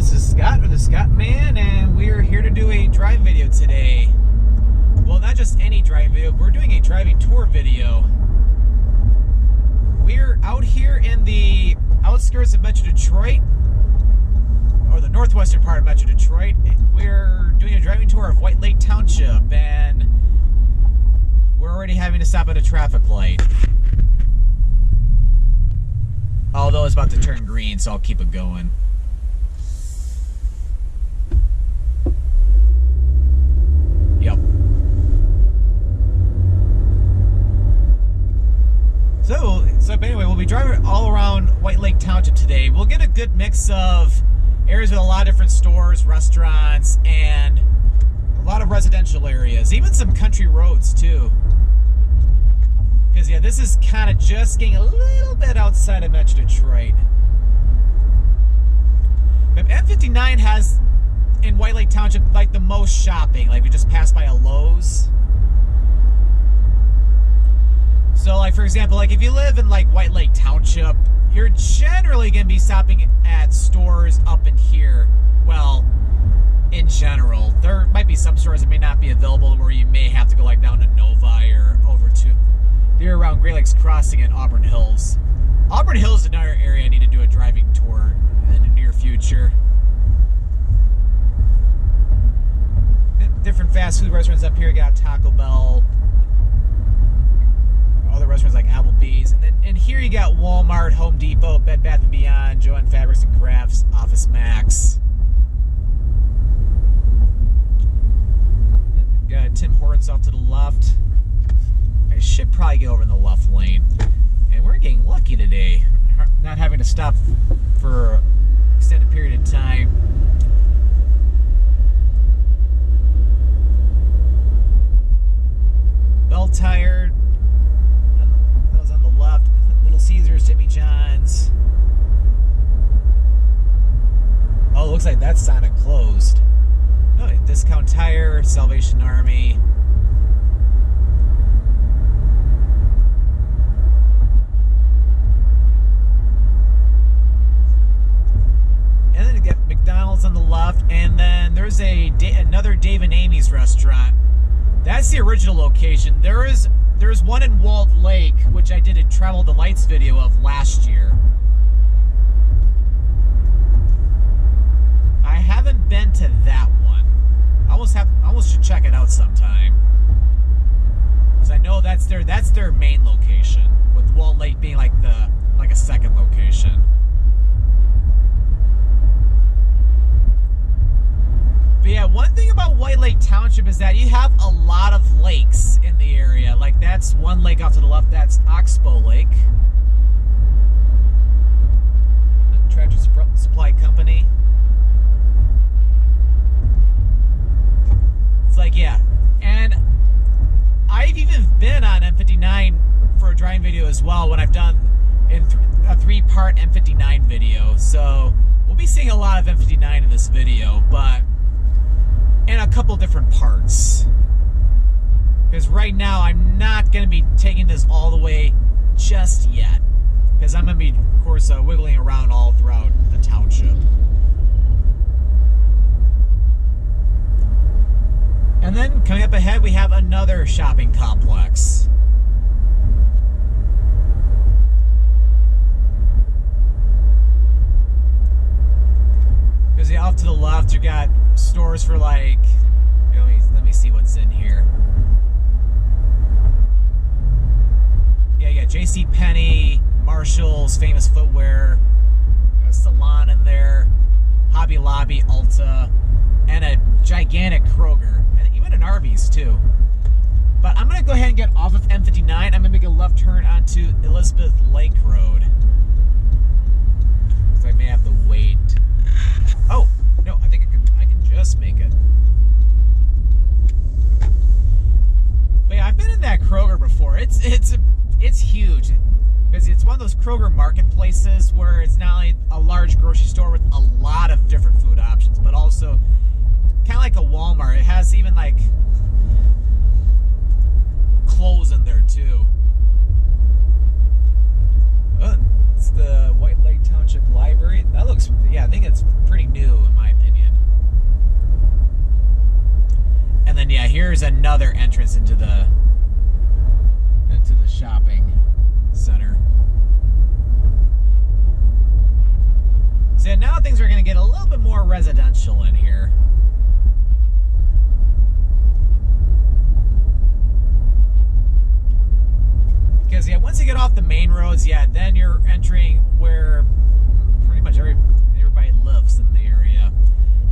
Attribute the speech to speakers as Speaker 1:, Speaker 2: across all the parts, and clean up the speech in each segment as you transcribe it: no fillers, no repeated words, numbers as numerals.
Speaker 1: this is Scott with the Scottman, and we're here to do a drive video today. Well, not just any driving video, we're doing a driving tour video. We're out here in the outskirts of Metro Detroit, or the northwestern part of Metro Detroit. We're doing a driving tour of White Lake Township, and we're already having to stop at a traffic light. Although it's about to turn green, so I'll keep it going. Yep. So anyway, we'll be driving all around White Lake Township today. We'll get a good mix of areas with a lot of different stores, restaurants, and a lot of residential areas. Even some country roads, too. Because, yeah, this is kind of just getting a little bit outside of Metro Detroit. But M59 has, in White Lake Township, like the most shopping. Like, we just passed by a Lowe's. So, like, for example, like, if you live in, like, White Lake Township, you're generally going to be stopping at stores up in here. Well, in general. There might be some stores that may not be available where you may have to go, like, down to Novi or over to... They're around Great Lakes Crossing and Auburn Hills. Auburn Hills is another area I need to do a driving tour in the near future. Different fast food restaurants up here. You got Taco Bell, other restaurants like Applebee's, and here you got Walmart, Home Depot, Bed Bath & Beyond, Joann Fabrics and Crafts, Office Max. Got Tim Hortons off to the left. I should probably get over in the left lane. And we're getting lucky today, not having to stop for an extended period of time. Bell Tired, that was on the left. Little Caesars, Jimmy John's. Oh, it looks like that Sonic closed. No, Discount Tire, Salvation Army. And then you get McDonald's on the left, and then there's another Dave and Amy's restaurant. That's the original location. There's one in White Lake, which I did a Travel the Lights video of last year. I haven't been to that one. I almost should check it out sometime. Because I know that's their main location, with White Lake being like a second location. But yeah, one thing about White Lake Township is that you have a lot of lakes in the area. Like, that's one lake off to the left, that's Oxbow Lake. Tractor Supply Company. It's like, yeah. And I've even been on M59 for a driving video as well when I've done a three-part M59 video. So we'll be seeing a lot of M59 in this video, but in a couple different parts. Because right now I'm not going to be taking this all the way just yet. Because I'm going to be, of course, wiggling around all throughout the township. And then coming up ahead we have another shopping complex. Because off to the left, you got stores for like, let me see what's in here. Yeah, you got JCPenney, Marshall's, Famous Footwear, a salon in there, Hobby Lobby, Ulta, and a gigantic Kroger, and even an Arby's too. But I'm gonna go ahead and get off of M59. I'm gonna make a left turn onto Elizabeth Lake Road. So I may have to wait. Oh, no, I think I can just make it. But yeah, I've been in that Kroger before. It's huge. Because it's one of those Kroger marketplaces where it's not only a large grocery store with a lot of different food options, but also kind of like a Walmart. It has even like clothes in there too. It's the White Lake Township Library. That looks, yeah, I think it's pretty new in there's another entrance into the shopping center. So now things are going to get a little bit more residential in here. Because yeah, once you get off the main roads, yeah, then you're entering where pretty much everybody lives in the area.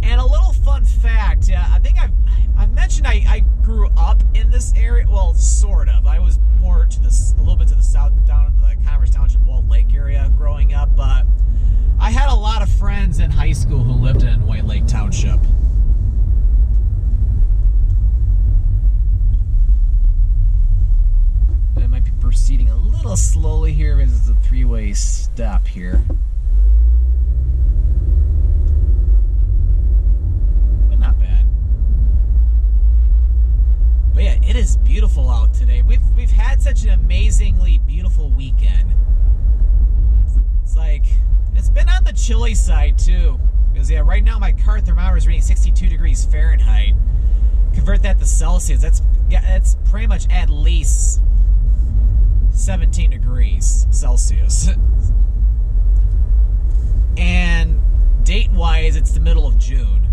Speaker 1: And a little fun fact, yeah, I think I've mentioned I grew up in this area. Well, sort of. I was more to a little bit to the south, down in the Parish Township, White Lake area growing up. But I had a lot of friends in high school who lived in White Lake Township. I might be proceeding a little slowly here because it's a three-way stop here. But not bad. But yeah, it is beautiful out today. We've had such an amazingly beautiful weekend. It's like, it's been on the chilly side too. Because yeah, right now my car thermometer is reading 62 degrees Fahrenheit. Convert that to Celsius, that's pretty much at least 17 degrees Celsius. And date-wise, it's the middle of June.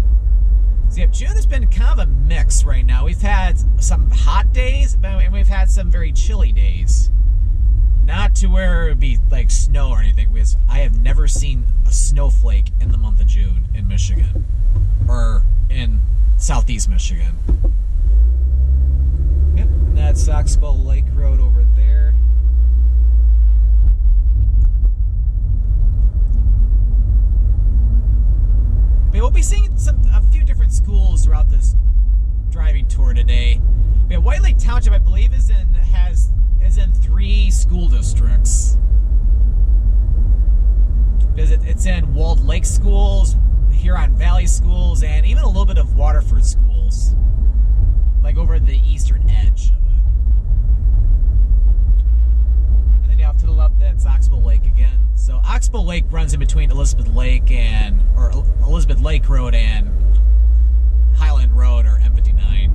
Speaker 1: So yeah, June has been kind of a mix right now. We've had some hot days, and we've had some very chilly days. Not to where it would be like snow or anything, because I have never seen a snowflake in the month of June in Michigan. Or in southeast Michigan. Yep, that's Oxbow Lake Road over there. But we'll be seeing a few different schools throughout this driving tour today. But White Lake Township, I believe, is in 3 school districts. Because it's in Walled Lake schools, Huron Valley schools, and even a little bit of Waterford schools, like over the eastern edge of it. And then off to the left, that's Oxbow Lake again. So Oxbow Lake runs in between Elizabeth Lake Road and Highland Road, or M59.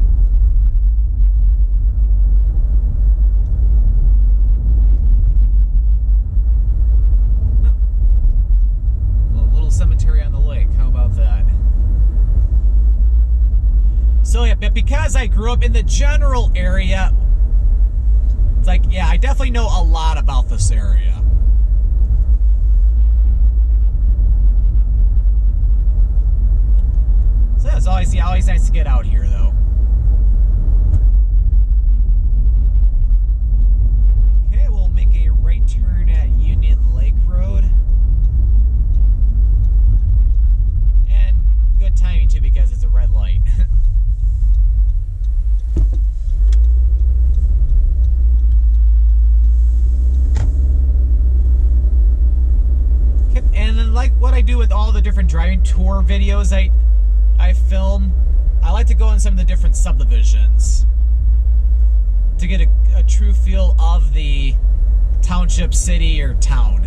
Speaker 1: A little cemetery on the lake. How about that? So yeah, but because I grew up in the general area, it's like, yeah, I definitely know a lot about this area. So it's always nice to get out here, though. Okay, we'll make a right turn at Union Lake Road. And good timing, too, because it's a red light. Okay, and then like what I do with all the different driving tour videos I film, I like to go in some of the different subdivisions to get a true feel of the township, city, or town.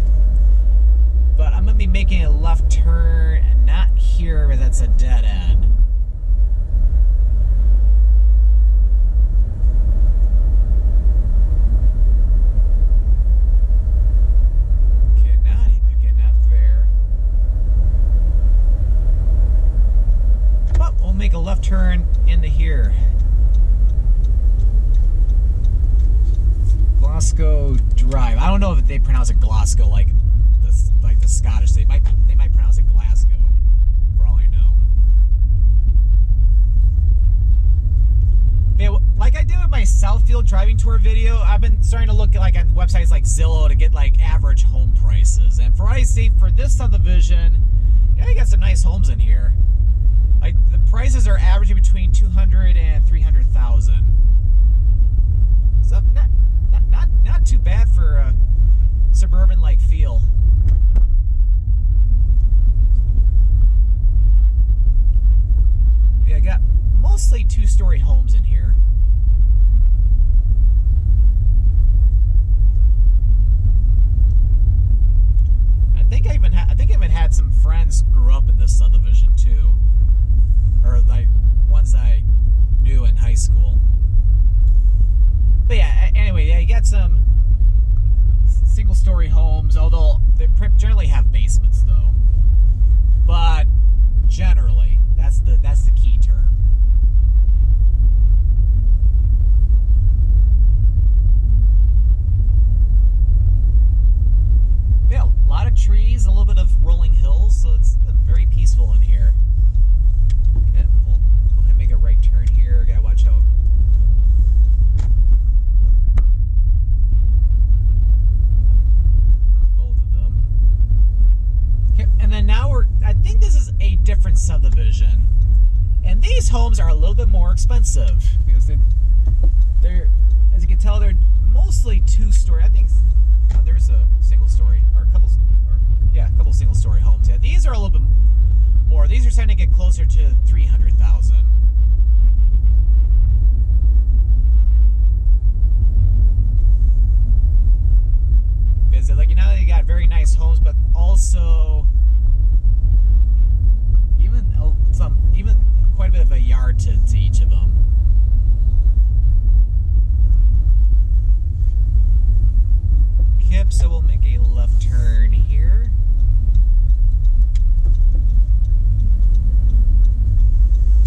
Speaker 1: But I'm going to be making a left turn, and not here, but that's a dead end. Make a left turn into here. Glasgow Drive. I don't know if they pronounce it Glasgow like the Scottish. They might pronounce it Glasgow, for all I know. Yeah, like I did with my Southfield driving tour video, I've been starting to look like on websites like Zillow to get like average home prices. And for what I see for this subdivision, yeah, you got some nice homes in here. Like, the prices are averaging between $200,000 and $300,000. So not too bad for a suburban-like feel. Yeah, I got mostly 2-story homes in here. I think I even had some friends grew up in this subdivision too. Or like ones I knew and in high school. But yeah, anyway, yeah, you got some single-story homes, although they generally have basements, though. But generally, that's the key term. Yeah, a lot of trees, a little bit of rolling hills, so it's very peaceful in here. Okay, we'll go ahead and make a right turn here. Gotta watch out. Both of them. Okay, and then now I think this is a different subdivision. And these homes are a little bit more expensive because they're, as you can tell, they're mostly two-story. I think there's a single-story or a couple single-story homes. Yeah, these are a little bit more. These are starting to get closer to 300,000. Because like they got very nice homes, but also even quite a bit of a yard to each of them. So we'll make a left turn here.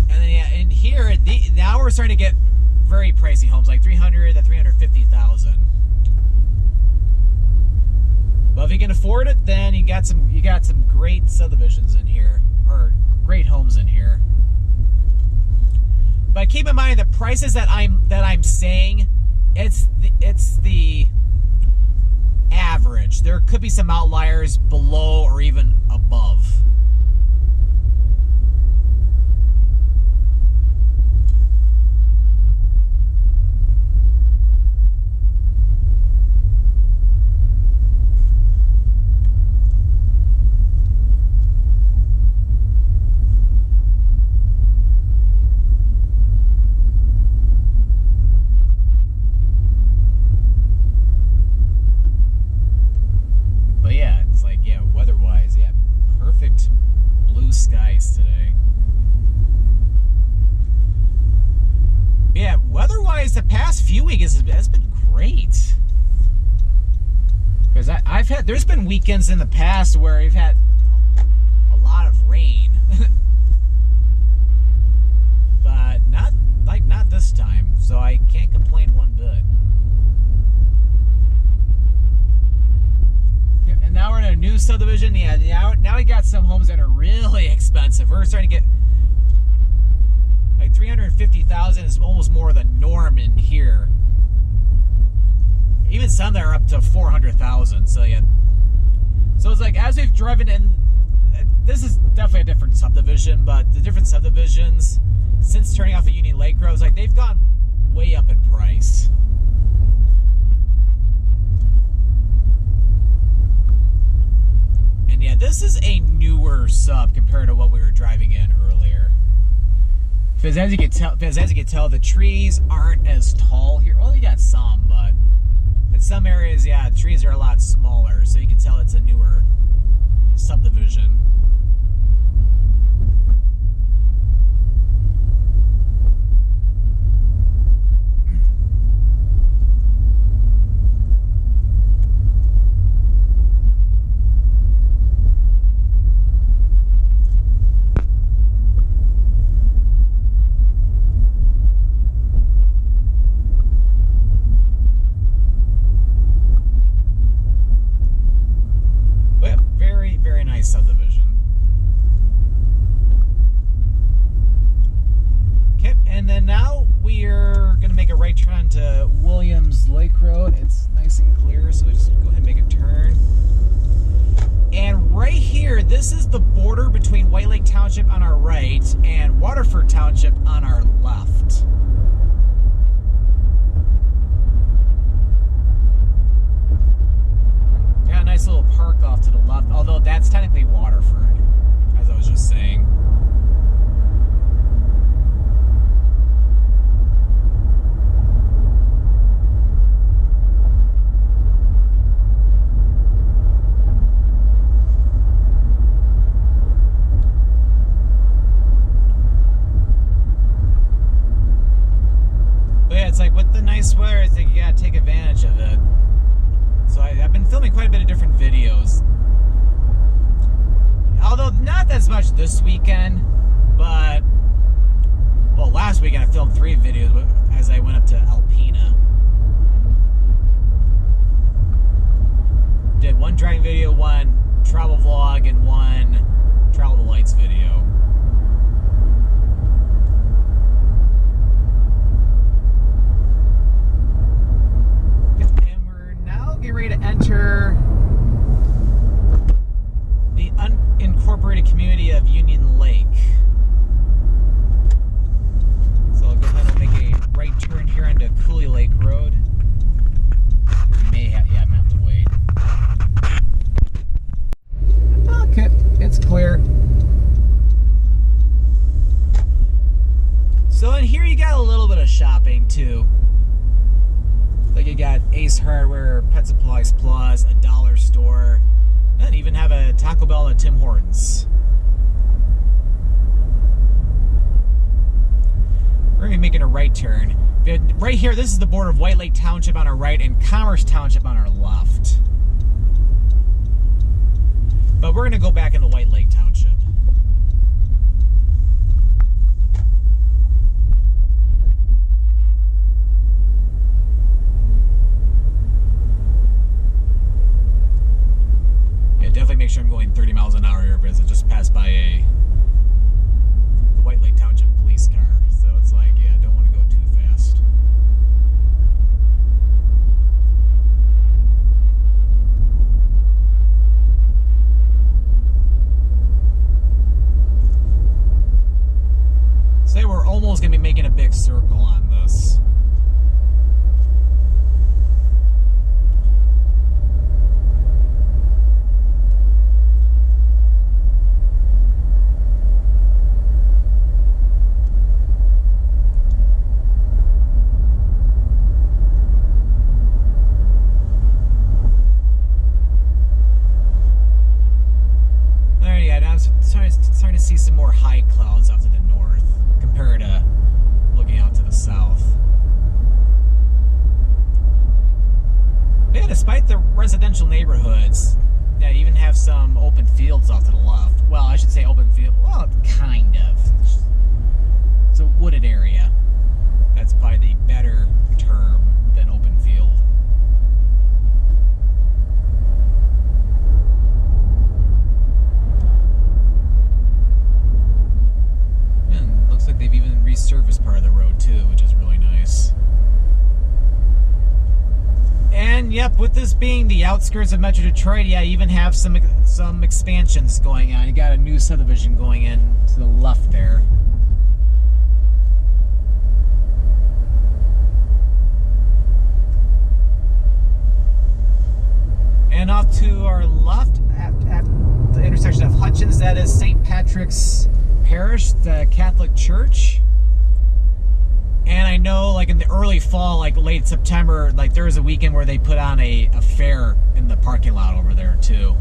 Speaker 1: And then yeah, in here now we're starting to get very pricey homes, like 300 to 350,000. But if you can afford it, then you got some great subdivisions in here, or great homes in here. But keep in mind the prices that I'm saying, it's the average. There could be some outliers below or even above. The past few weeks has been great, because there's been weekends in the past where we've had a lot of rain, but not this time, so I can't complain one bit. And now we're in a new subdivision. Yeah, now we got some homes that are really expensive. We're starting to get like 350,000 is almost more the norm in here. Even some that are up to 400,000. So yeah. So it's like as we've driven in, this is definitely a different subdivision, but the different subdivisions since turning off the Union Lake Road, like they've gone way up in price. And yeah, this is a newer sub compared to what we were driving in earlier. Because as you can tell, the trees aren't as tall here. Well, you got some, but in some areas, yeah, trees are a lot smaller. So you can tell it's a newer subdivision. Subdivision. Okay, and then now we are going to make a right turn to Williams Lake Road. It's nice and clear, so we just go ahead and make a turn. And right here, this is the border between White Lake Township on our right and Waterford Township on our left. Got a nice little park off to the left, although that's technically Waterford, as I was just saying. you gotta take advantage of it. So I've been filming quite a bit of different videos. Although not as much this weekend, but, well, last weekend I filmed 3 videos as I went up to Alpena. Did 1 driving video, 1 travel vlog, and 1 travel the lights video. And we're now getting ready to enter the unincorporated community of Union Lake. So I'll go ahead and make a right turn here onto Cooley Lake Road. Yeah, I'm gonna have to wait. Okay, it's clear. So in here you got a little bit of shopping too. Like you got Ace Hardware, Pet Supplies Plus, a dollar store, and even have a Taco Bell and a Tim Hortons. We're going to be making a right turn. Right here, this is the border of White Lake Township on our right and Commerce Township on our left. But we're going to go back into White Lake Township. Yeah, definitely make sure I'm going 30 miles an hour here because I just passed by the White Lake Township police car. So it's like, yeah, I don't want to go too fast. Say we're almost going to be making a big circle on this. Starting to see some more high clouds off to the north compared to looking out to the south. Yeah, despite the residential neighborhoods, yeah, you even have some open fields off to the left. Well, I should say open field. Well, kind of. It's a wooded area. That's probably the better term than open field. Looks like they've even resurfaced part of the road too, which is really nice. And yep, with this being the outskirts of Metro Detroit, yeah, you even have some expansions going on. You got a new subdivision going in to the left there. And off to our left at the intersection of Hutchins, that is St. Patrick's Parish, the Catholic Church. And I know, like in the early fall, like late September, like there was a weekend where they put on a fair in the parking lot over there too.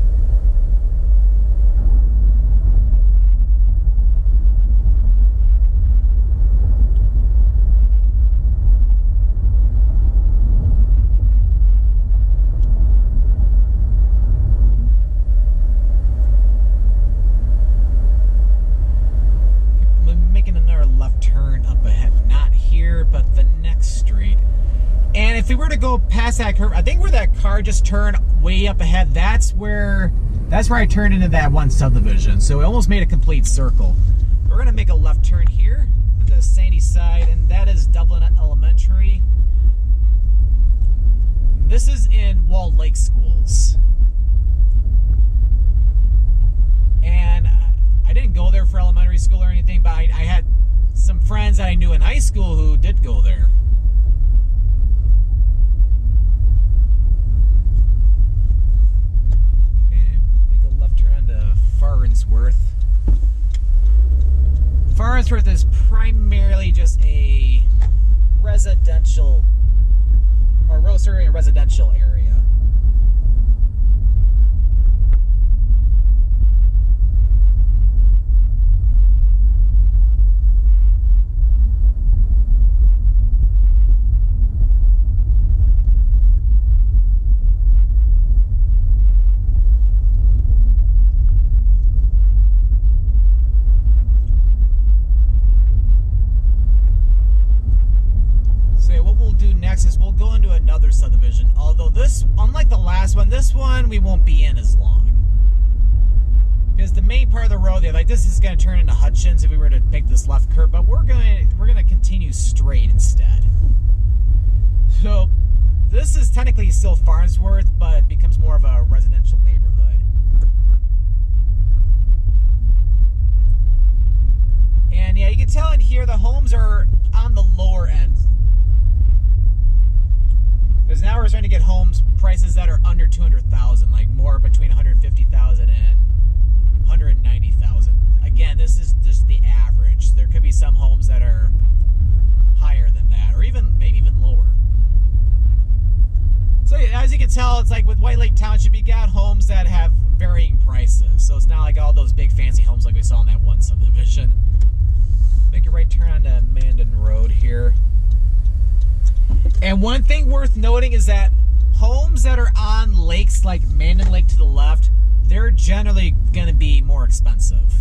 Speaker 1: But the next street. And if we were to go past that curve, I think where that car just turned way up ahead, that's where I turned into that one subdivision. So we almost made a complete circle. We're going to make a left turn here on the Sandy side, and that is Dublin Elementary. This is in Walled Lake Schools. And I didn't go there for elementary school or anything, but I had some friends that I knew in high school who did go there. Okay, make a left turn onto Farnsworth. Farnsworth is primarily just a residential, or a residential area. last one. This one we won't be in as long. Because the main part of the road there, like this is going to turn into Hutchins if we were to make this left curve, but we're going to continue straight instead. So this is technically still Farnsworth, but it becomes more of a residential neighborhood. And yeah, you can tell in here the homes are on the lower end. Because now we're starting to get homes prices that are under 200,000, like more between 150,000 and 190,000. Again, this is just the average. There could be some homes that are higher than that, or even maybe even lower. So as you can tell, it's like with White Lake Township, you got homes that have varying prices. So it's not like all those big fancy homes like we saw in that one subdivision. Make a right turn on to Mandan Road here. And one thing worth noting is that homes that are on lakes like Mandan Lake to the left, they're generally going to be more expensive.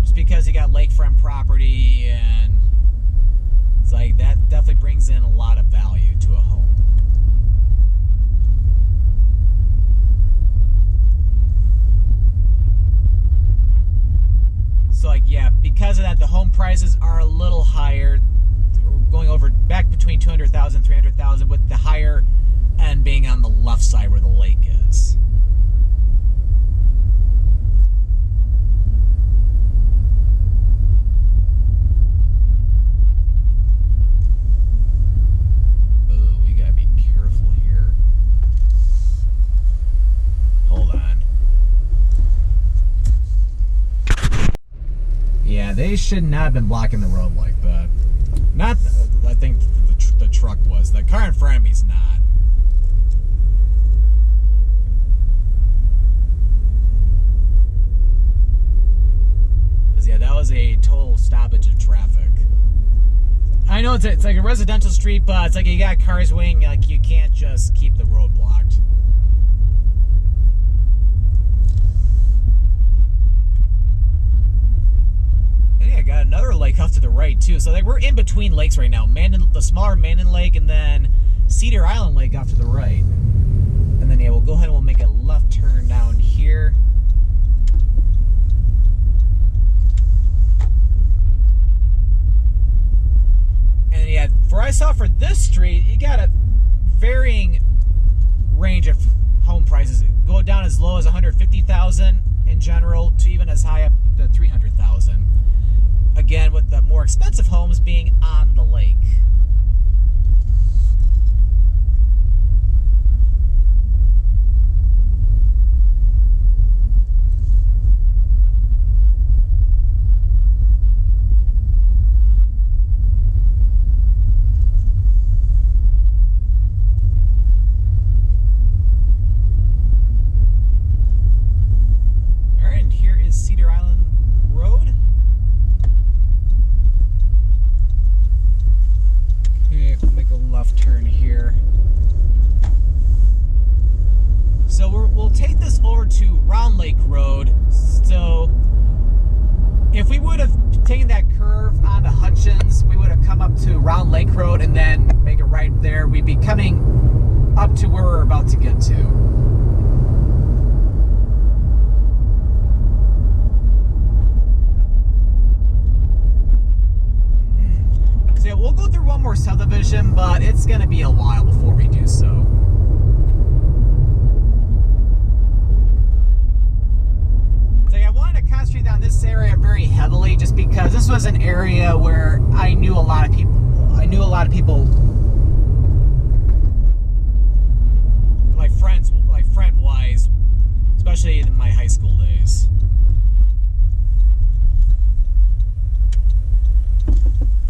Speaker 1: Just because you got lakefront property, and it's like that definitely brings in a lot of value to a home. So like, yeah, because of that, the home prices are a little higher, going over back between 200,000 and 300,000, with the higher end being on the left side where the lake is. Oh, we gotta be careful here. Hold on. Yeah, they should not have been blocking the road like that. Not, I think the truck was. The car in front of me's not. Because yeah, that was a total stoppage of traffic. I know it's like a residential street, but it's like you got cars waiting. Like you can't just keep the road blocked. I got another lake off to the right too. So like we're in between lakes right now. The smaller Mandan Lake, and then Cedar Island Lake off to the right. And then yeah, we'll go ahead and we'll make a left turn down here. And yeah, for I saw for this street, you got a varying range of home prices. Go down as low as 150,000 in general to even as high up to 300,000. Again, with the more expensive homes being on the lake. All right, and here is Cedar Island Road. Make a left turn here. So we'll take this over to Round Lake Road. So if we would have taken that curve onto Hutchins, we would have come up to Round Lake Road and then make a right there. We'd be coming up to where we're about to get to. Yeah, we'll go through one more subdivision, but it's going to be a while before we do so. So yeah, I wanted to concentrate on this area very heavily just because this was an area where I knew a lot of people. Like friend-wise, especially in my high school days.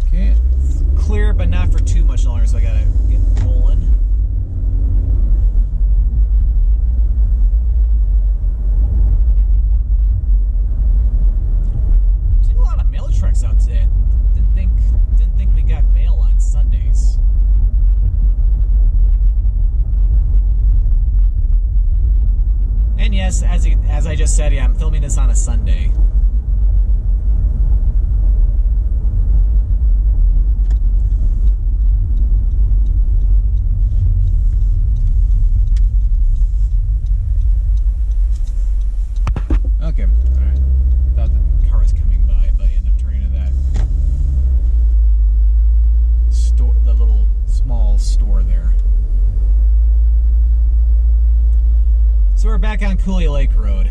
Speaker 1: Okay. Clear, but not for too much longer, so I gotta get rolling. Seen a lot of mail trucks out today. Didn't think we got mail on Sundays. And yes, as I just said, yeah, I'm filming this on a Sunday. Cooley Lake Road.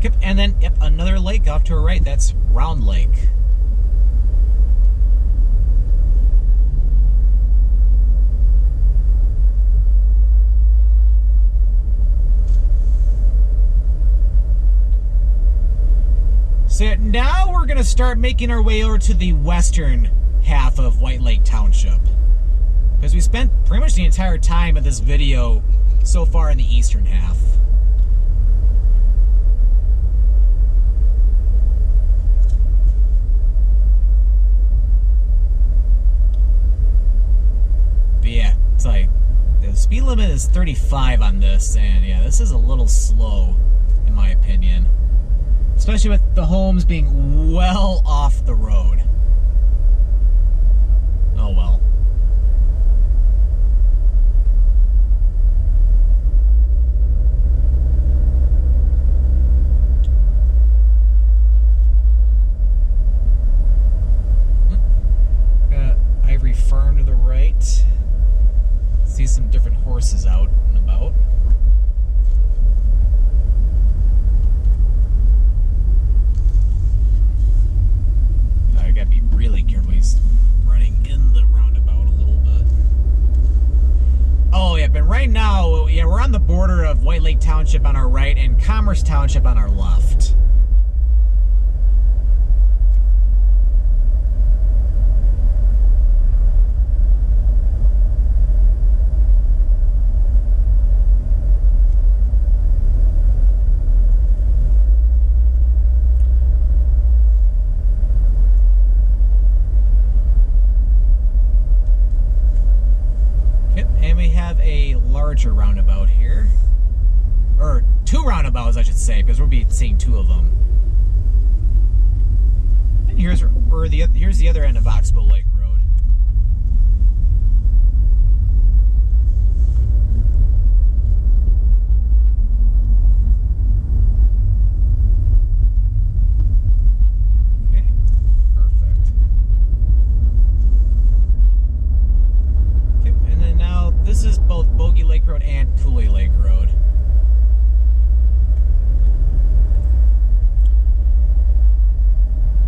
Speaker 1: Yep, and then, yep, another lake off to our right. That's Round Lake. So now we're going to start making our way over to the western half of White Lake Township. Because we spent pretty much the entire time of this video so far in the eastern half. But yeah, it's like, the speed limit is 35 on this, and yeah, this is a little slow, in my opinion. Especially with the homes being well off the road. Oh well. Ivory Farm to the right. See some different horses out and about. I gotta be really careful. He's running in the roundabout a little bit. Oh yeah, but right now, yeah, we're on the border of White Lake Township on our right and Commerce Township on our left. A larger roundabout here, or two roundabouts I should say, because we'll be seeing two of them. And here's the other end of Oxbow Lake Road. Okay, perfect. Okay, and then now this is both Bogey Lake Road and Cooley Lake Road.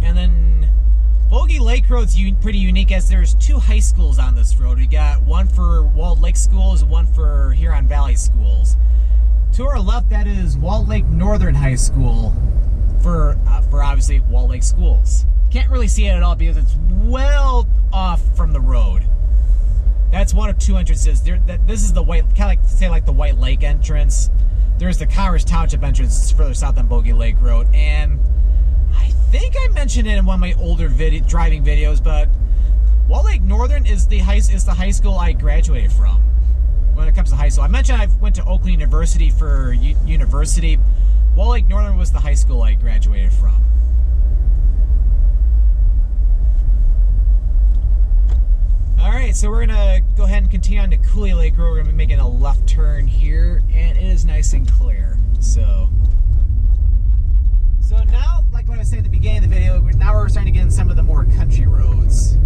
Speaker 1: And then Bogey Lake Road's pretty unique as there's two high schools on this road. We got one for Walled Lake Schools, one for Huron Valley Schools. To our left, that is Walled Lake Northern High School for obviously Walled Lake Schools. Can't really see it at all because it's well off from the road. That's one of two entrances. This is the white, kind of like say like the White Lake entrance. There's the Commerce Township entrance further south on Bogey Lake Road, and I think I mentioned it in one of my older driving videos, but Walled Lake Northern is the high school I graduated from when it comes to high school. I mentioned I went to Oakland University for university. Walled Lake Northern was the high school I graduated from. Alright, so we're going to go ahead and continue on to Cooley Lake Road. We're going to be making a left turn here, and it is nice and clear. So now, like what I said at the beginning of the video, now we're starting to get in some of the more country roads.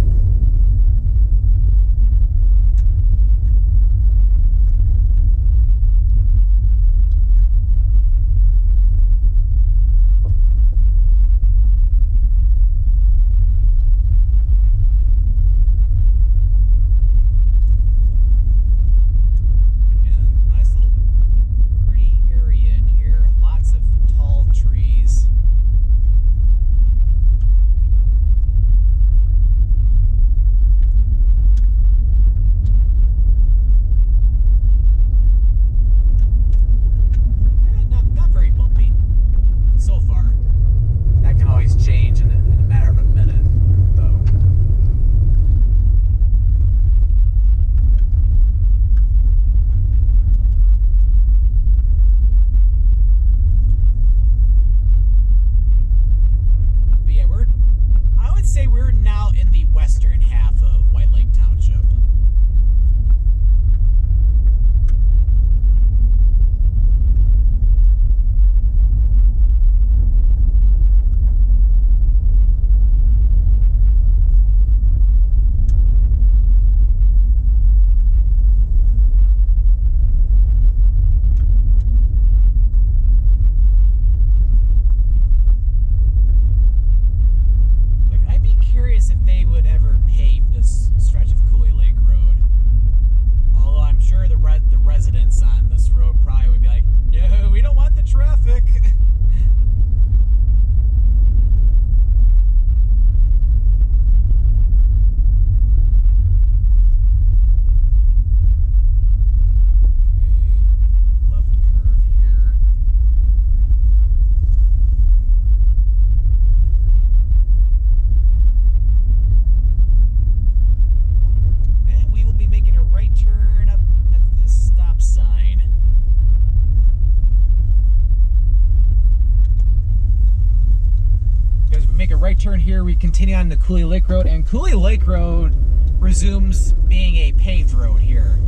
Speaker 1: right turn here, we continue on the Cooley Lake Road, and Cooley Lake Road resumes being a paved road here.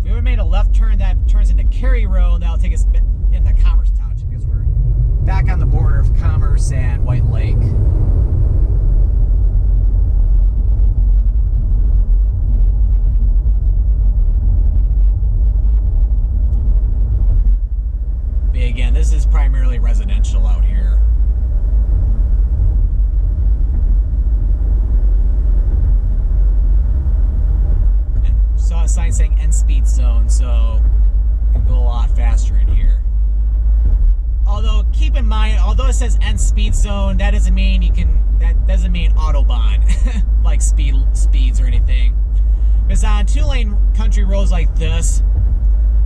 Speaker 1: We would have made a left turn that turns into Cary Road, and that'll take us into Commerce Township because we're back on the border of Commerce and White Lake. But again, this is primarily residential out here. Saw a sign saying end speed zone, so you can go a lot faster in here. Although keep in mind, although it says end speed zone, that doesn't mean you can. That doesn't mean autobahn, like speeds or anything. Because on 2-lane country roads like this,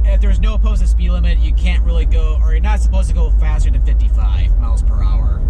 Speaker 1: if there's no posted speed limit, you can't really go, or you're not supposed to go faster than 55 miles per hour.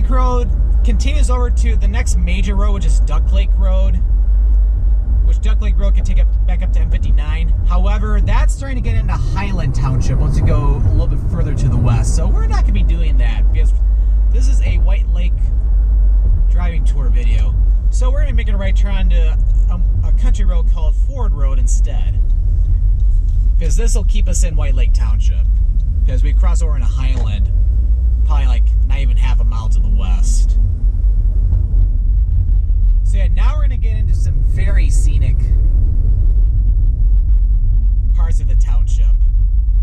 Speaker 1: Road continues over to the next major road, which is Duck Lake Road, which Duck Lake Road can take it back up to M59. However, that's starting to get into Highland Township once you go a little bit further to the west. So we're not going to be doing that because this is a White Lake driving tour video. So we're going to be making a right turn to a country road called Ford Road instead, because this will keep us in White Lake Township, because we cross over into Highland probably like not even half a mile to the west. So yeah, now we're going to get into some very scenic parts of the township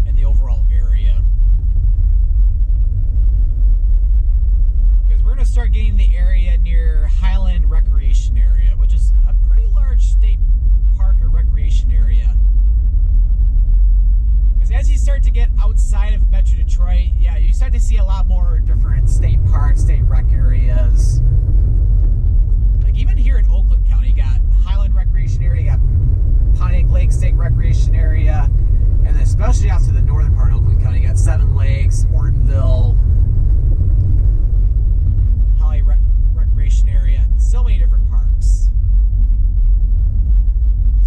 Speaker 1: and the overall area. Because we're going to start getting the area near Highland Recreation Area, which is a pretty large state park or recreation area. As you start to get outside of Metro Detroit, yeah, you start to see a lot more different state parks, state rec areas. Like even here in Oakland County, you got Highland Recreation Area, you got Pontiac Lake State Recreation Area, and then especially out to the northern part of Oakland County, you got Seven Lakes, Ortonville, Holly Recreation Area, so many different parks.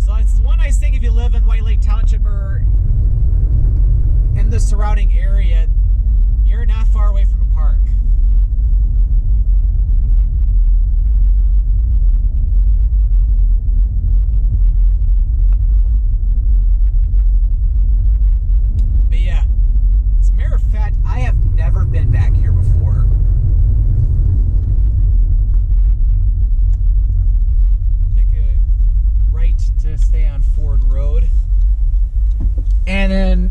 Speaker 1: So it's one nice thing if you live in White Lake Township or in the surrounding area, you're not far away from a park. But yeah, as a matter of fact, I have never been back here before. I'll make a right to stay on Ford Road. And then,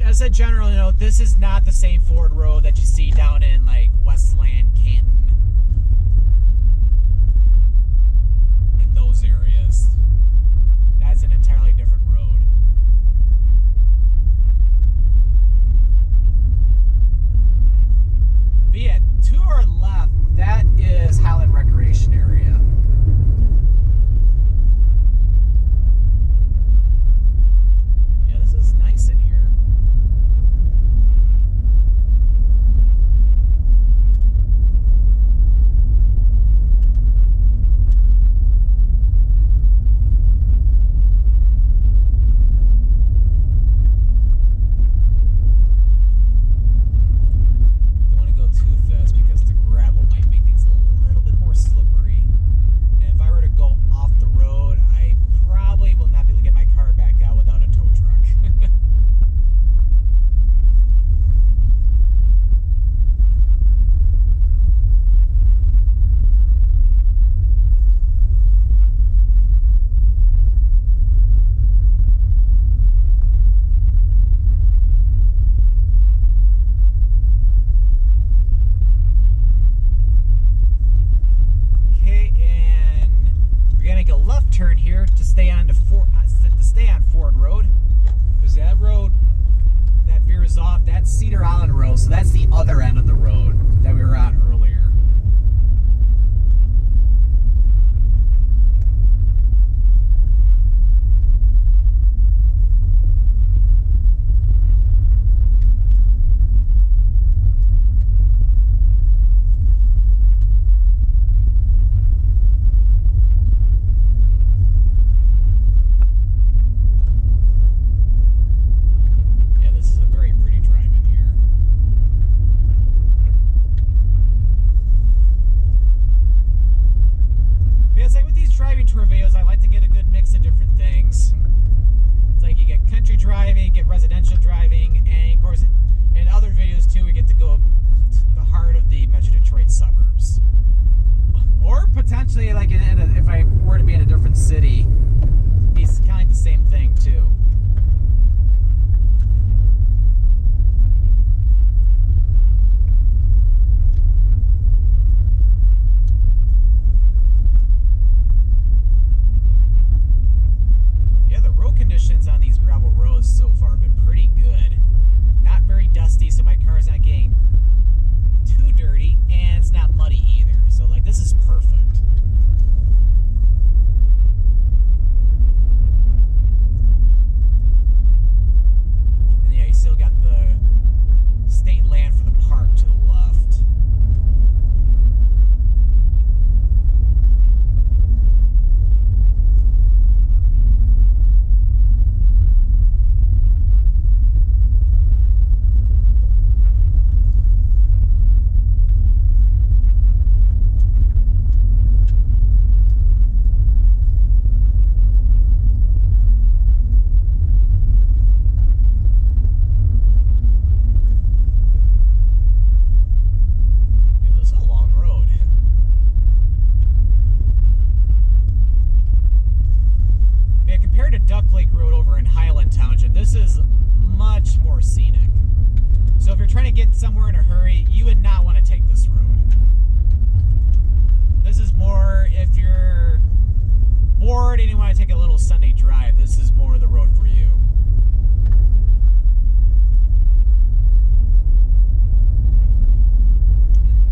Speaker 1: as a general note, this is not the same Ford Road that you see down in like Westland, Canton, and those areas. That's an entirely different road. But yeah, to our left, that is Highland Recreation Area. Yeah, this is nice in here. Cedar Road, so that's the other end of the road. is much more scenic. So if you're trying to get somewhere in a hurry, you would not want to take this road. This is more if you're bored and you want to take a little Sunday drive, this is more the road for you.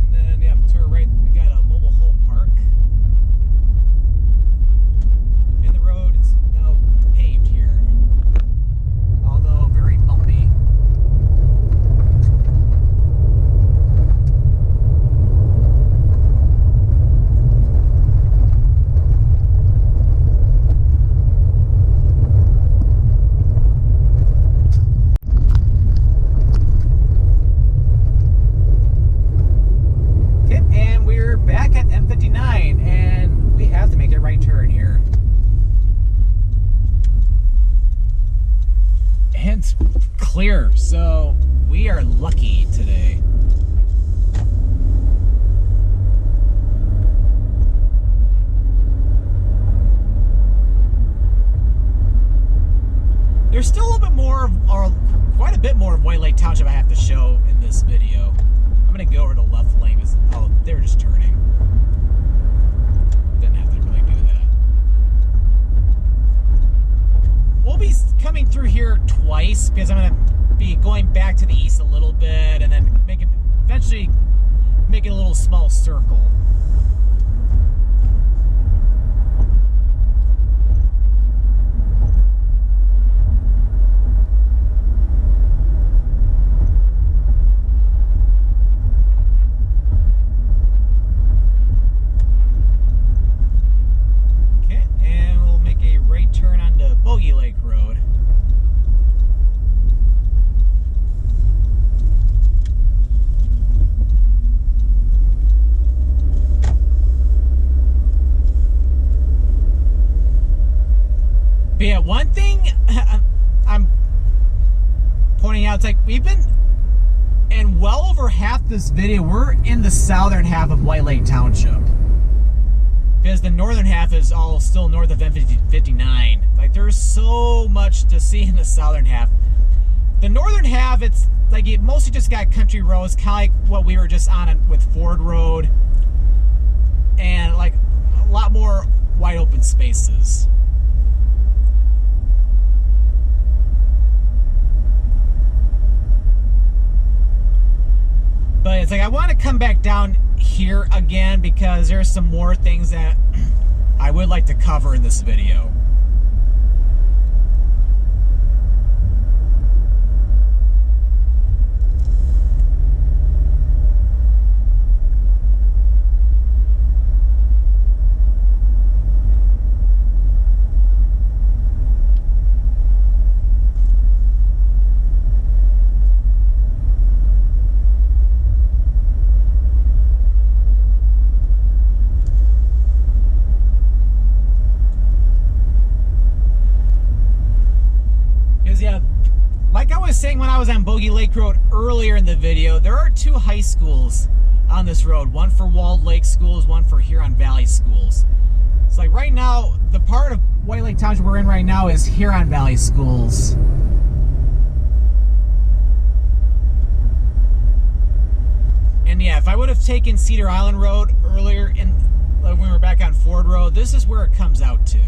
Speaker 1: And then, yeah, to our right, we got a mobile home park. And the road is now paved here, although very bumpy. Back at M59, and we have to make a right turn here. And it's clear, so we are lucky today. There's still a little bit more of, or quite a bit more of White Lake Township I have to show in this video. I'm going to go over to left lane. Oh, they were just turning. Didn't have to really do that. We'll be coming through here twice because I'm going to be going back to the east a little bit and then eventually make it a little small circle. Lake Road. But yeah, one thing I'm pointing out, it's like we've been, and well over half this video, we're in the southern half of White Lake Township. Because the northern half is all still north of M59. Like, there's so much to see in the southern half. The northern half, it's like it mostly just got country roads, kind of like what we were just on with Ford Road. And like a lot more wide open spaces. But it's like I want to come back down here again because there's some more things that I would like to cover in this video. Yeah, like I was saying when I was on Bogey Lake Road earlier in the video, there are two high schools on this road. One for Walled Lake Schools, one for Huron Valley Schools. It's like right now, the part of White Lake Township we're in right now is Huron Valley Schools. And yeah, if I would have taken Cedar Island Road earlier when we were back on Ford Road, this is where it comes out to.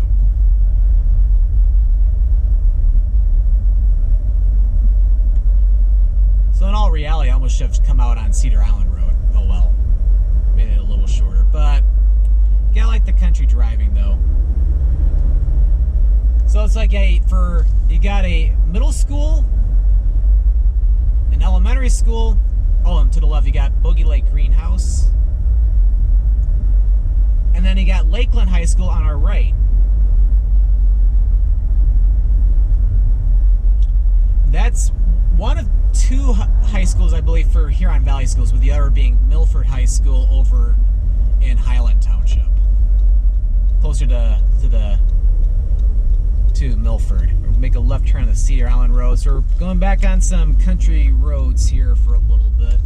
Speaker 1: So in all reality, I almost should have come out on Cedar Island Road. Oh well. Made it a little shorter. But you gotta like the country driving though. So it's like you got a middle school, an elementary school. Oh, and to the left you got Bogey Lake Greenhouse. And then you got Lakeland High School on our right. That's one of two high schools, I believe, for Huron Valley Schools, with the other being Milford High School over in Highland Township, closer to Milford. We'll make a left turn on the Cedar Island Road. So we're going back on some country roads here for a little bit.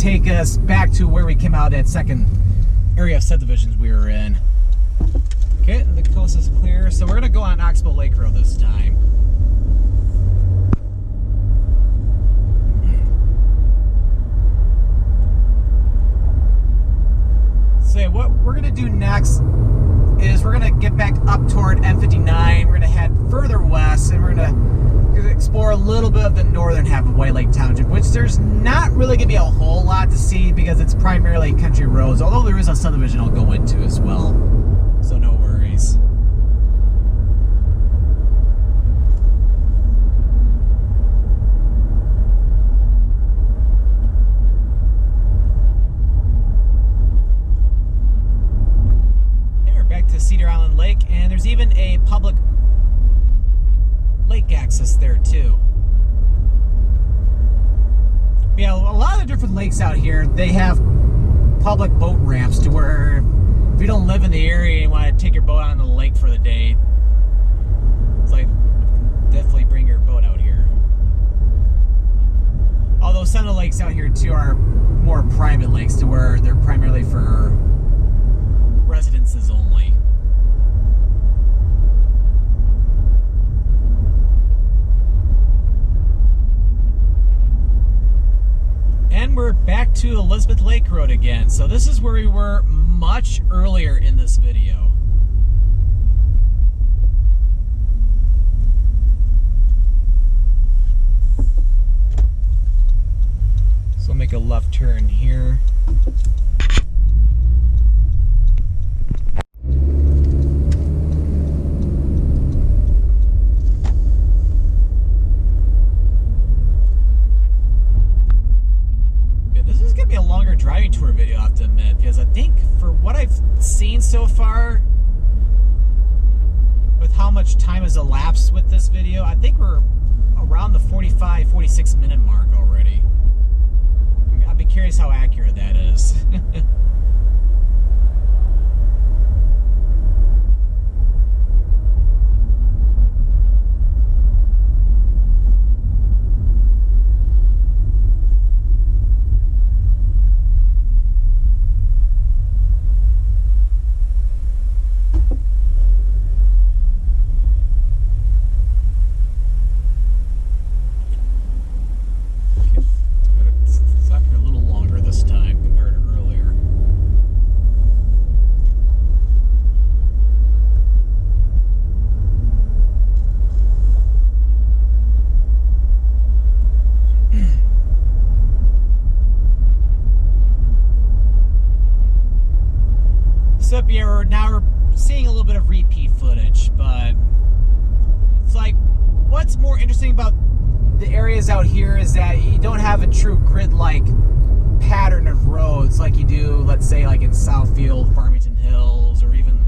Speaker 1: take us back to where we came out, that second area of subdivisions we were in. Okay, the coast is clear, so we're gonna go on Oxbow Lake Road this time. So yeah, what we're gonna do next is we're gonna get back up toward M59. We're gonna head further west, and we're gonna explore a little bit of the northern half of White Lake Township, which there's not really gonna be a whole lot to see because it's primarily country roads, although there is a subdivision I'll go into as well, so no worries. Cedar Island Lake, and there's even a public lake access there too. Yeah, a lot of the different lakes out here, they have public boat ramps to where if you don't live in the area and you want to take your boat out on the lake for the day, it's like, definitely bring your boat out here. Although some of the lakes out here too are more private lakes to where they're primarily for residences only. And we're back to Elizabeth Lake Road again. So this is where we were much earlier in this video. So we'll make a left turn here. Driving tour video, I have to admit, because I think for what I've seen so far, with how much time has elapsed with this video, I think we're around the 46 minute mark already. I'd be curious how accurate that is. So yeah, now we're seeing a little bit of repeat footage, but it's like, what's more interesting about the areas out here is that you don't have a true grid-like pattern of roads like you do, let's say, like in Southfield, Farmington Hills, or even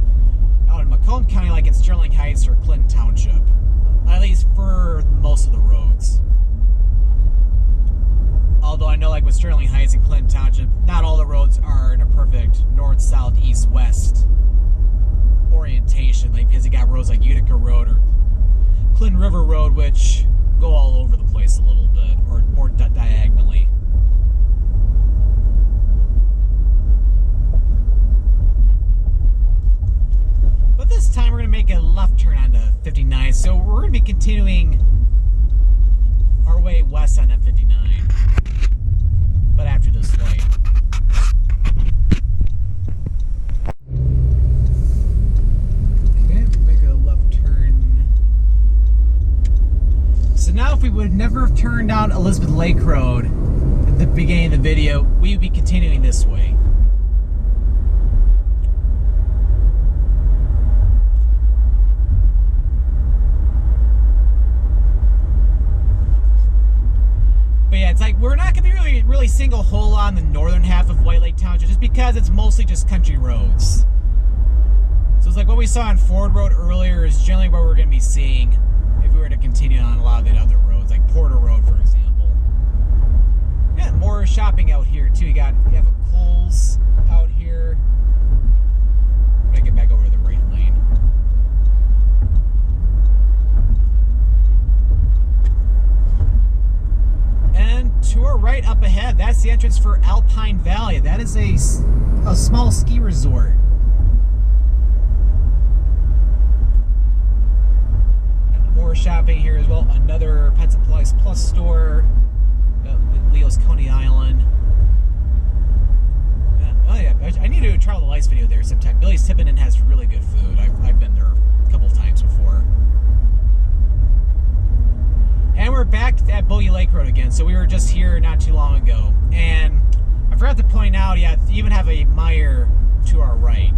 Speaker 1: out in Macomb County, like in Sterling Heights or Clinton Township, at least for most of the roads. Although I know, like with Sterling Heights and Clinton Township, not all the roads are in a perfect north, south, east, west orientation. Like, because you got roads like Utica Road or Clinton River Road, which go all over the place a little bit, or diagonally. But this time we're going to make a left turn onto 59, so we're going to be continuing our way west on M59. But after this light. Okay, make a left turn. So now if we would never have turned down Elizabeth Lake Road at the beginning of the video, we would be continuing this way. But yeah, it's like we're not going to be really seeing a whole lot on the northern half of White Lake Township just because it's mostly just country roads. So it's like what we saw on Ford Road earlier is generally what we're going to be seeing if we were to continue on a lot of the other roads, like Porter Road, for example. Yeah, more shopping out here too. You have a Kohl's out here. I'm going to get back over to the right lane. And to our right up ahead, that's that's the entrance for Alpine Valley. That is a small ski resort. More shopping here as well. Another Pet Supplies Plus store. Leo's Coney Island. Oh yeah, I need to do a Trial of Lights video there sometime. Billy's Tippin' has really good food. I've been there a couple times before. And we're back at White Lake Road again. So we were just here not too long ago. And I forgot to point out, yeah, you even have a Meijer to our right.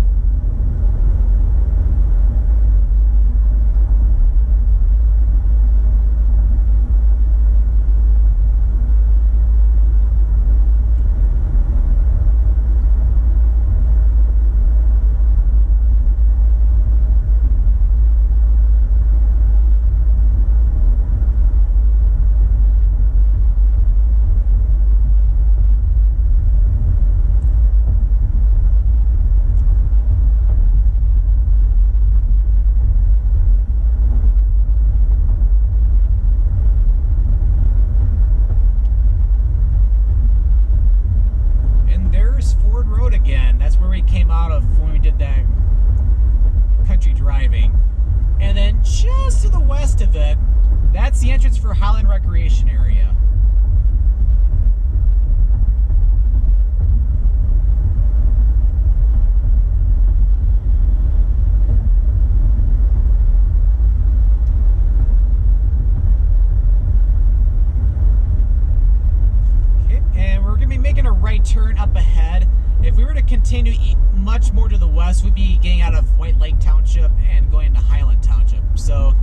Speaker 1: That's the entrance for Highland Recreation Area. Okay, and we're going to be making a right turn up ahead. If we were to continue much more to the west, we'd be getting out of White Lake Township and going into Highland Township. So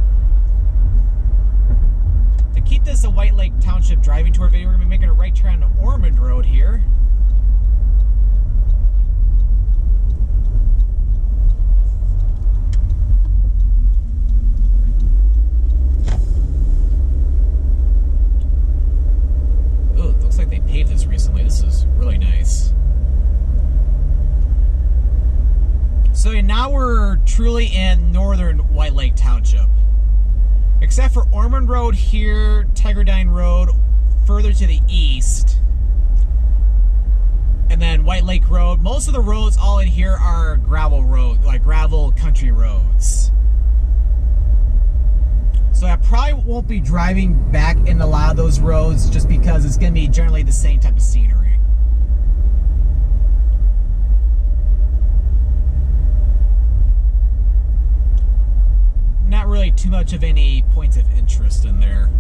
Speaker 1: to keep this a White Lake Township driving tour video, we're going to be making a right turn on Ormond Road here. Oh, it looks like they paved this recently. This is really nice. So now we're truly in northern White Lake Township. Except for Ormond Road here, Tigerdine Road further to the east, and then White Lake Road. Most of the roads all in here are gravel roads, like gravel country roads. So I probably won't be driving back in a lot of those roads just because it's going to be generally the same type of scenery. Not really too much of any points of interest in there.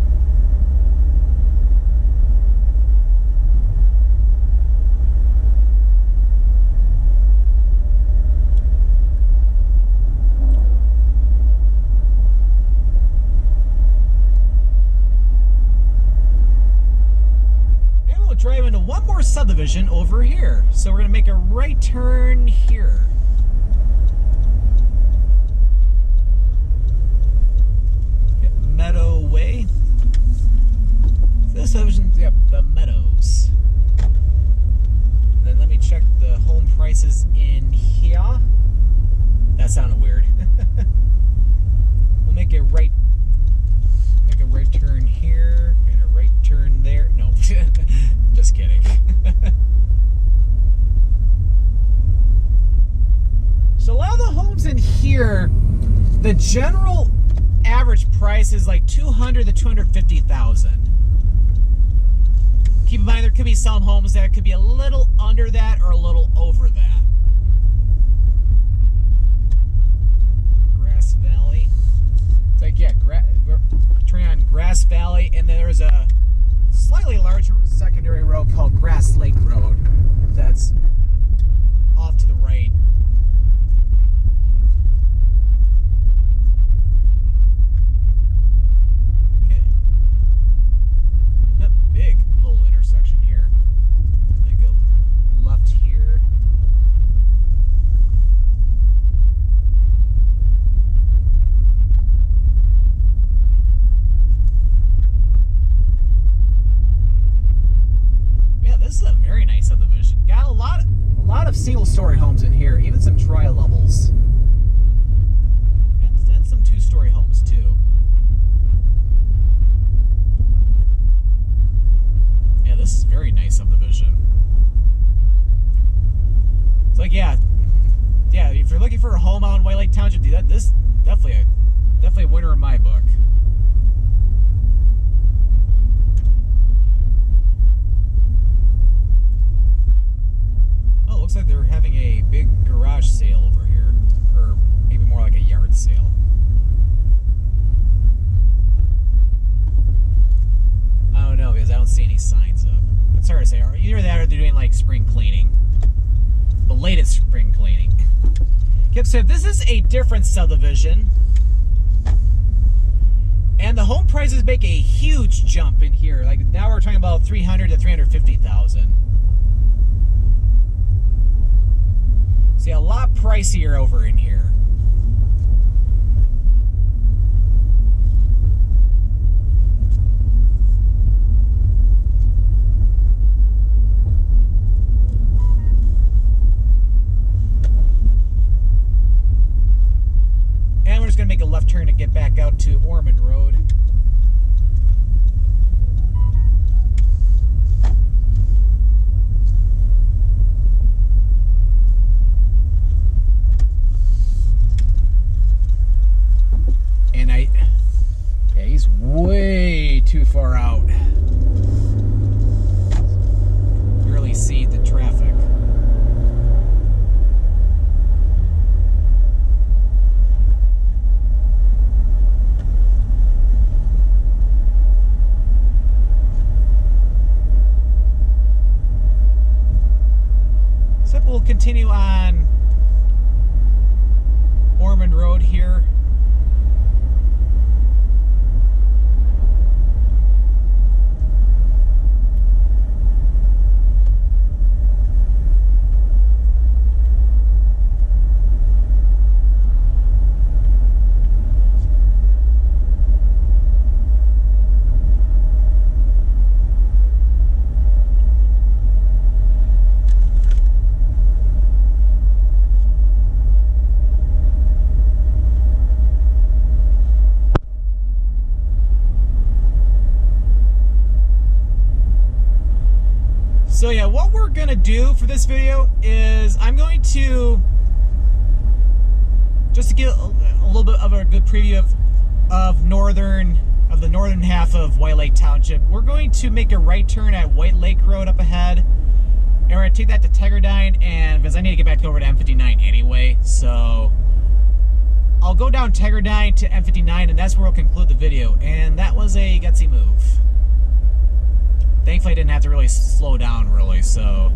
Speaker 1: And we'll drive into one more subdivision over here. So we're going to make a right turn here. Meadow Way. This subdivision, yep, the Meadows. Then let me check the home prices in here. That sounded weird. We'll make a right turn here and a right turn there. No, just kidding. So a lot of the homes in here, the general average price is like $200,000 to $250,000. Keep in mind there could be some homes that could be a little under that or a little over that. Grass Valley. It's like, yeah, turn on Grass Valley, and then there's a slightly larger secondary road called Grass Lake Road. That's off to the right. Big little intersection here. I go left here. Yeah, this is a very nice subdivision. Got a lot of single-story homes in here. this definitely a winner in my book. Oh, it looks like they're having a big garage sale over here, or maybe more like a yard sale. I don't know, because I don't see any signs up. It's hard to say. Either that or they're doing like spring cleaning. Belated spring cleaning. Yep, so this is a different subdivision. And the home prices make a huge jump in here. Like now we're talking about $300,000 to $350,000. See, a lot pricier over in here. And we're just going to make a left turn to get back out to Ormond Road. And yeah, he's way too far out. Barely see the traffic. So we'll continue on Ormond Road here. So yeah, what we're gonna do for this video is I'm going to, just to get a little bit of a good preview of the northern half of White Lake Township. We're going to make a right turn at White Lake Road up ahead, and we're gonna take that to Tigerdyne, and because I need to get back over to M59 anyway, so I'll go down Tigerdyne to M59, and that's where we'll conclude the video. And that was a gutsy move. Thankfully, I didn't have to really slow down, really, so.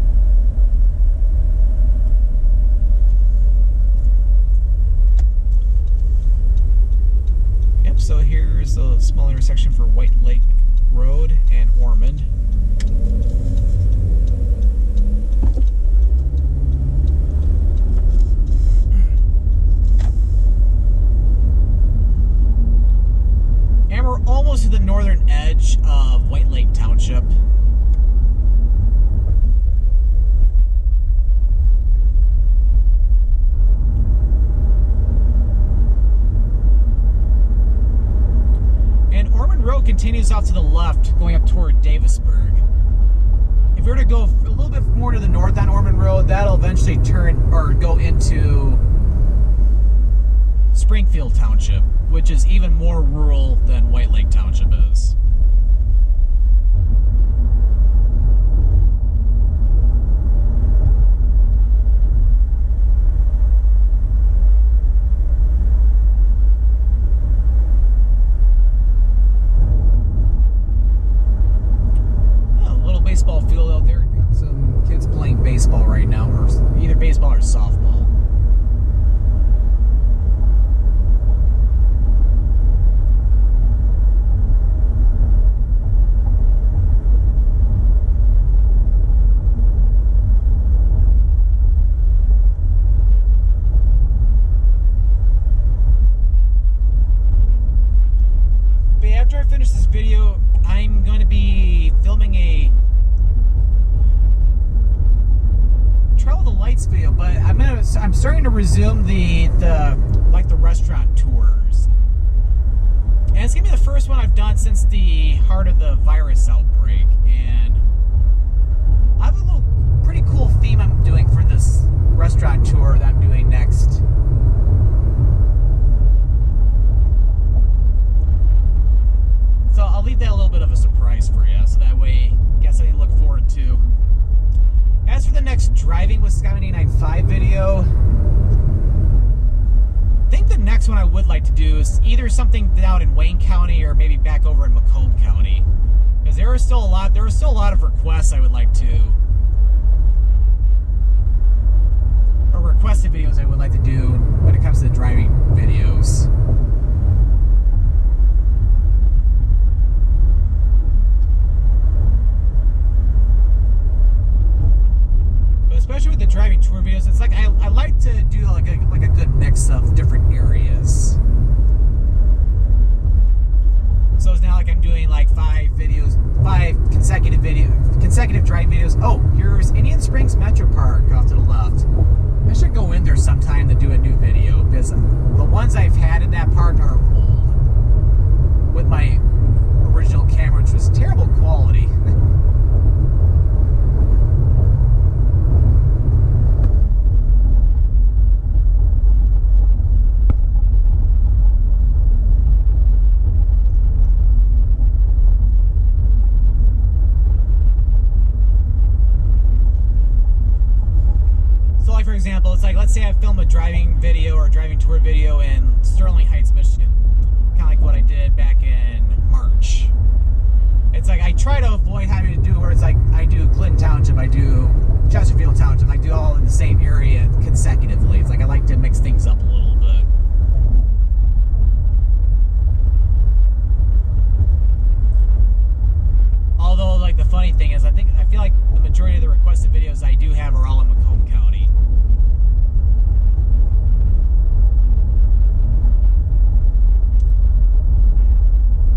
Speaker 1: Yep, so here's a small intersection for White Lake Road and Ormond. And we're almost to the northern edge of White Lake Township. And Ormond Road continues off to the left, going up toward Davisburg. If we were to go a little bit more to the north on Ormond Road, that'll eventually turn or go into Springfield Township, which is even more rural than White Lake Township is. A little baseball field out there. Got some kids playing baseball right now, or either baseball or softball. After I finish this video, I'm going to be filming a Trail the Lights video, but I'm starting to resume the restaurant tours, and it's gonna be the first one I've done since the heart of the virus outbreak. And I have a little pretty cool theme I'm doing for this restaurant tour that I'm doing next. driving with Scottman895 video. I think the next one I would like to do is either something down in Wayne County or maybe back over in Macomb County. Because there are still a lot of requests I would like to, or requested videos I would like to do when it comes to driving videos. Especially with the driving tour videos, it's like I like to do like a good mix of different areas. So it's now like I'm doing like 5 consecutive driving videos. Oh, here's Indian Springs Metro Park off to the left. I should go in there sometime to do a new video because the ones I've had in that park are old with my original camera, which was terrible quality. For example, it's like, let's say I film a driving video or a driving tour video in Sterling Heights, Michigan, kind of like what I did back in March. It's like I try to avoid having to do where it's like I do Clinton Township, I do Chesterfield Township, I do all in the same area consecutively. It's like I like to mix things up a little bit. Although, like, the funny thing is, I feel like the majority of the requested videos I do have are all in Macomb County.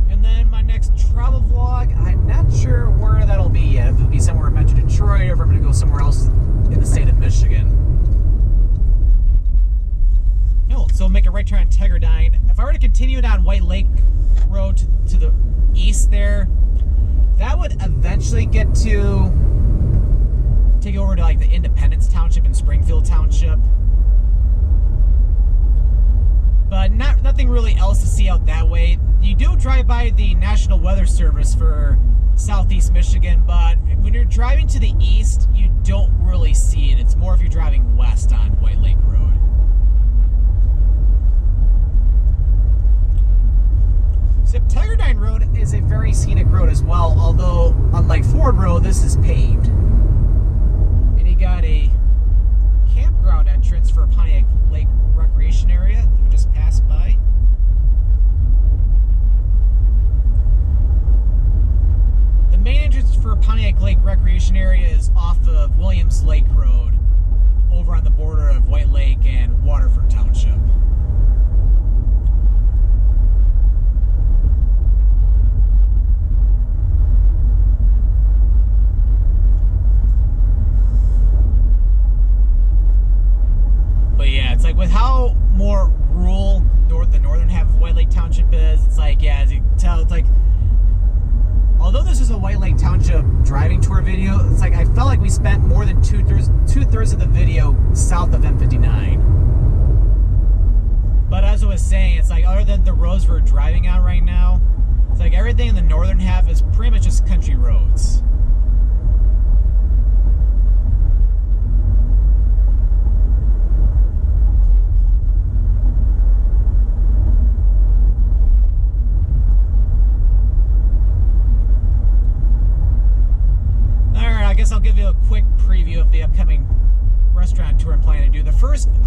Speaker 1: And then my next travel vlog, I'm not sure where that'll be yet. If it'll be somewhere in Metro Detroit, or if I'm going to go somewhere else in the state of Michigan. No, so make a right turn on Tigerdyne. If I were to continue down White Lake Road to the east there, that would eventually take over to like the Independence Township and Springfield Township. But nothing really else to see out that way. You do drive by the National Weather Service for southeast Michigan, but when you're driving to the east, you don't really see it. It's more if you're driving west on White Lake Road. So Tigerdyne Road is a very scenic road as well, although unlike Ford Road, this is paved. And you got a campground entrance for Pontiac Lake Recreation Area that we just passed by. The main entrance for Pontiac Lake Recreation Area is off of Williams Lake Road, over on the border of White Lake and Waterford Township. But yeah, it's like with how more rural the northern half of White Lake Township is, it's like, yeah, as you can tell, it's like, although this is a White Lake Township driving tour video, it's like I felt like we spent more than two-thirds of the video south of M59. But as I was saying, it's like other than the roads we're driving on right now, it's like everything in the northern half is pretty much just country roads. I'll give you a quick preview of the upcoming restaurant tour I'm planning to do.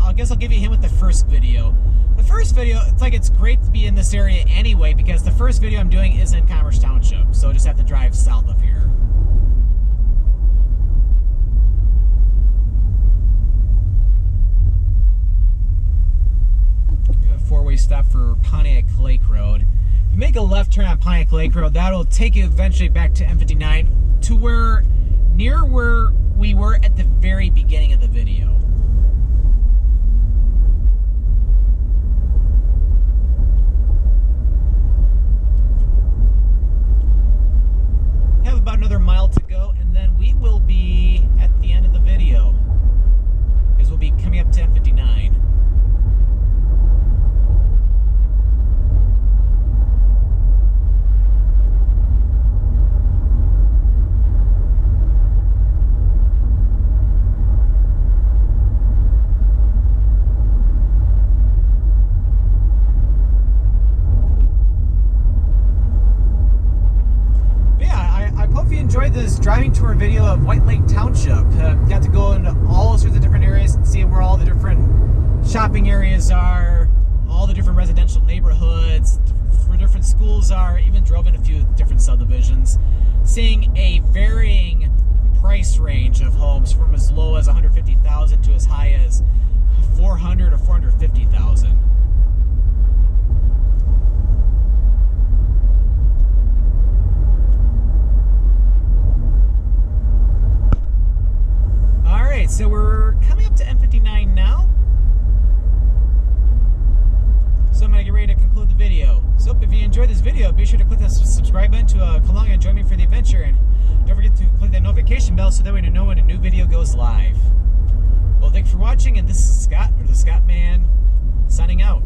Speaker 1: I guess I'll give you him with the first video. The first video, it's like it's great to be in this area anyway because the first video I'm doing is in Commerce Township, so I just have to drive south of here. A four-way stop for Pontiac Lake Road. If you make a left turn on Pontiac Lake Road, that'll take you eventually back to M59 to near where we were at the very beginning of the video. Have about another mile to go, and then we will be at the end of the video because we'll be coming up to M59. this driving tour video of White Lake Township. Got to go into all sorts of different areas and see where all the different shopping areas are, all the different residential neighborhoods, where different schools are, even drove in a few different subdivisions, seeing a varying price range of homes from as low as $150,000 to as high as $400,000 or $450,000. Alright, so we're coming up to M59 now. So I'm going to get ready to conclude the video. So if you enjoyed this video, be sure to click that subscribe button to come along and join me for the adventure. And don't forget to click that notification bell so that way you know when a new video goes live. Well, thanks for watching, and this is Scott, or the Scott Man, signing out.